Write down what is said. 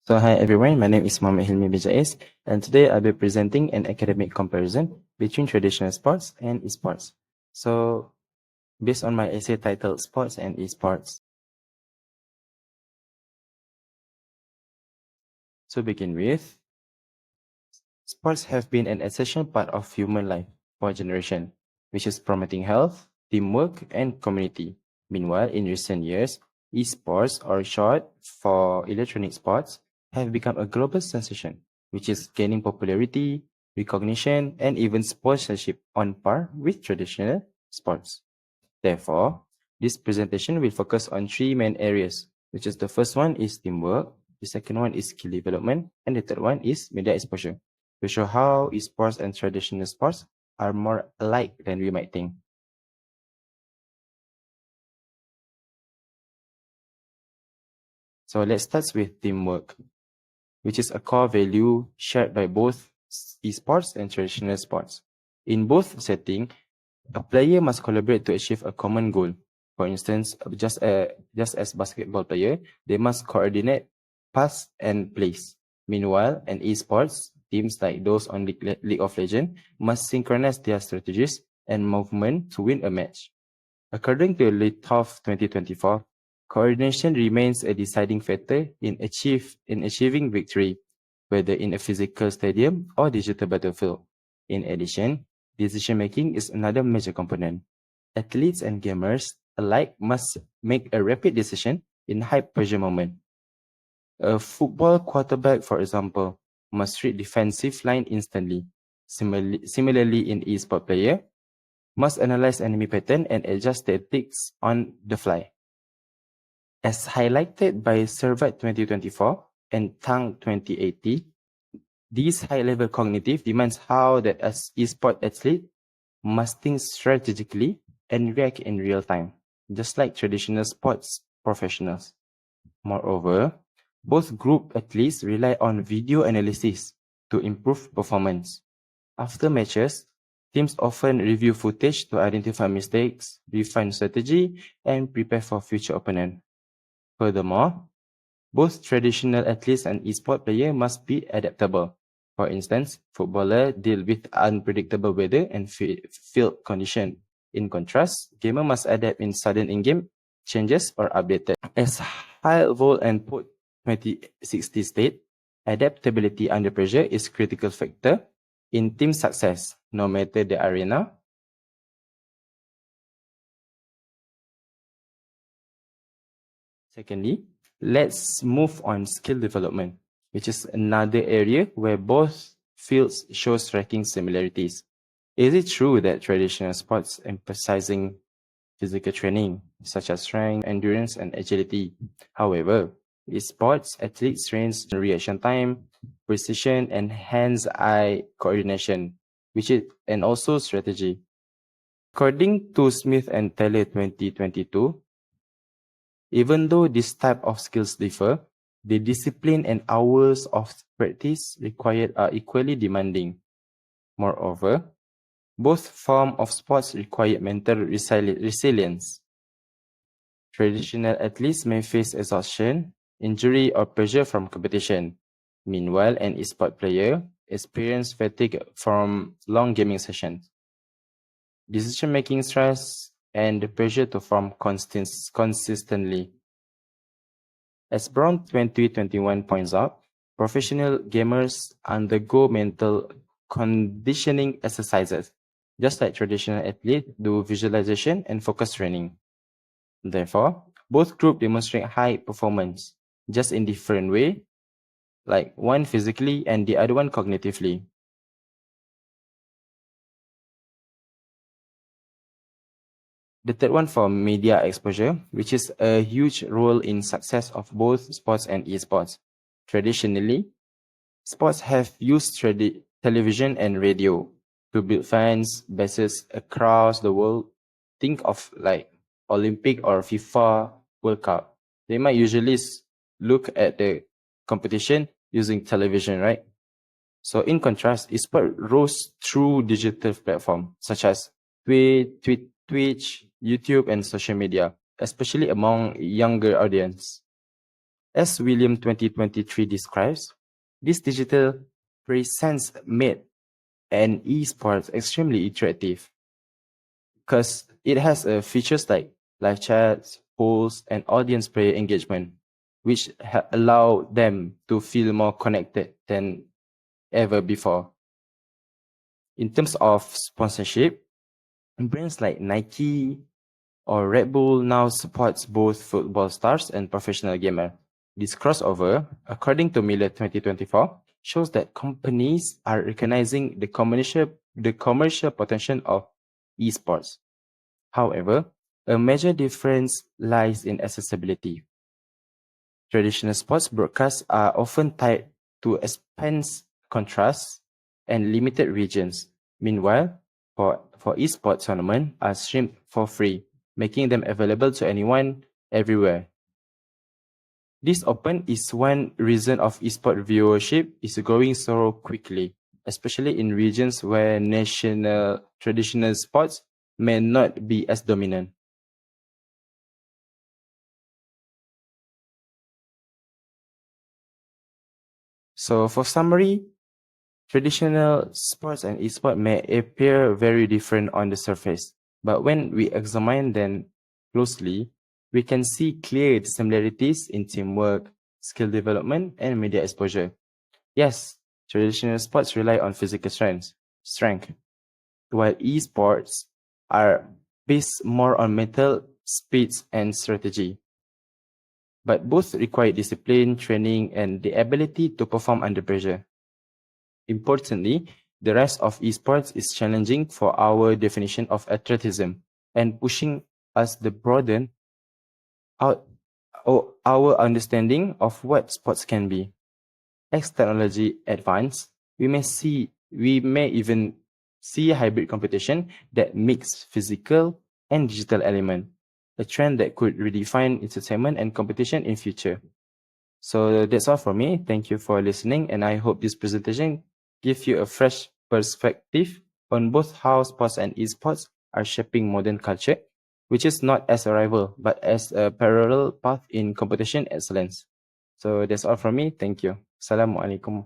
So hi everyone, my name is Mohammed Hilmi Bijais, and today I'll be presenting an academic comparison between traditional sports and esports. So based on my essay titled Sports and Esports. To begin with, sports have been an essential part of human life for a generation, which is promoting health, teamwork, and community. Meanwhile, in recent years, esports, or short for electronic sports, have become a global sensation, which is gaining popularity, recognition, and even sponsorship on par with traditional sports. Therefore, this presentation will focus on three main areas, which is the first one is teamwork, the second one is skill development, and the third one is media exposure, to show how esports and traditional sports are more alike than we might think. So let's start with teamwork, which is a core value shared by both esports and traditional sports. In both settings, a player must collaborate to achieve a common goal. For instance, just as basketball player, they must coordinate, pass, and place. Meanwhile, in esports, teams like those on League of Legends must synchronize their strategies and movement to win a match. According to Litov 2024, coordination remains a deciding factor in achieving victory, whether in a physical stadium or digital battlefield. In addition, decision-making is another major component. Athletes and gamers alike must make a rapid decision in high-pressure moment. A football quarterback, for example, must read defensive line instantly. Similarly, in eSport player, must analyze enemy pattern and adjust tactics on the fly. As highlighted by Servat 2024 and Tang 2080, these high-level cognitive demands how that as eSport athlete must think strategically and react in real time, just like traditional sports professionals. Moreover, both group athletes rely on video analysis to improve performance. After matches, teams often review footage to identify mistakes, refine strategy, and prepare for future opponent. Furthermore, both traditional athletes and esports players must be adaptable. For instance, footballers deal with unpredictable weather and field condition. In contrast, gamers must adapt in sudden in-game changes or updated. As High-Volt and Put 2060 state, adaptability under pressure is critical factor in team success, no matter the arena. Secondly, let's move on skill development, which is another area where both fields show striking similarities. Is it true that traditional sports emphasizing physical training, such as strength, endurance, and agility? However, sports athletes train reaction time, precision, and hands-eye coordination, and also strategy. According to Smith and Taylor 2022, even though this type of skills differ, the discipline and hours of practice required are equally demanding. Moreover, both forms of sports require mental resilience. Traditional athletes may face exhaustion, injury, or pressure from competition. Meanwhile, an esport player experiences fatigue from long gaming sessions, decision-making stress, and the pressure to perform consistently. As Brown 2021 points out, professional gamers undergo mental conditioning exercises, just like traditional athletes do visualization and focus training. Therefore, both groups demonstrate high performance, just in different way, like one physically and the other one cognitively. The third one for media exposure, which is a huge role in success of both sports and esports. Traditionally, sports have used television and radio to build fans bases across the world. Think of like Olympic or FIFA World Cup. They might usually look at the competition using television, right? So in contrast, esports rose through digital platforms such as Twitch, YouTube, and social media, especially among younger audience. As William 2023 describes, this digital presence made an esports extremely interactive because it has features like live chats, polls, and audience player engagement, which allow them to feel more connected than ever before. In terms of sponsorship, brands like Nike or Red Bull now supports both football stars and professional gamer. This crossover, according to Miller 2024, shows that companies are recognizing the commercial potential of esports. However, a major difference lies in accessibility. Traditional sports broadcasts are often tied to expense contrasts and limited regions. Meanwhile, for esports tournaments are streamed for free, making them available to anyone, everywhere. This open is one reason of esport viewership is growing so quickly, especially in regions where national traditional sports may not be as dominant. So for summary, traditional sports and esports may appear very different on the surface, but when we examine them closely, we can see clear similarities in teamwork, skill development, and media exposure. Yes, traditional sports rely on physical strength, while esports are based more on mental speed and strategy. But both require discipline, training, and the ability to perform under pressure. Importantly, the rise of esports is challenging for our definition of athleticism and pushing us to broaden out our understanding of what sports can be. As technology advance, we may even see hybrid competition that mix physical and digital element, a trend that could redefine entertainment and competition in future. So that's all for me. Thank you for listening, and I hope this presentation gives you a fresh perspective on both how sports and esports are shaping modern culture, which is not as a rival, but as a parallel path in competition excellence. So that's all from me. Thank you. Assalamualaikum.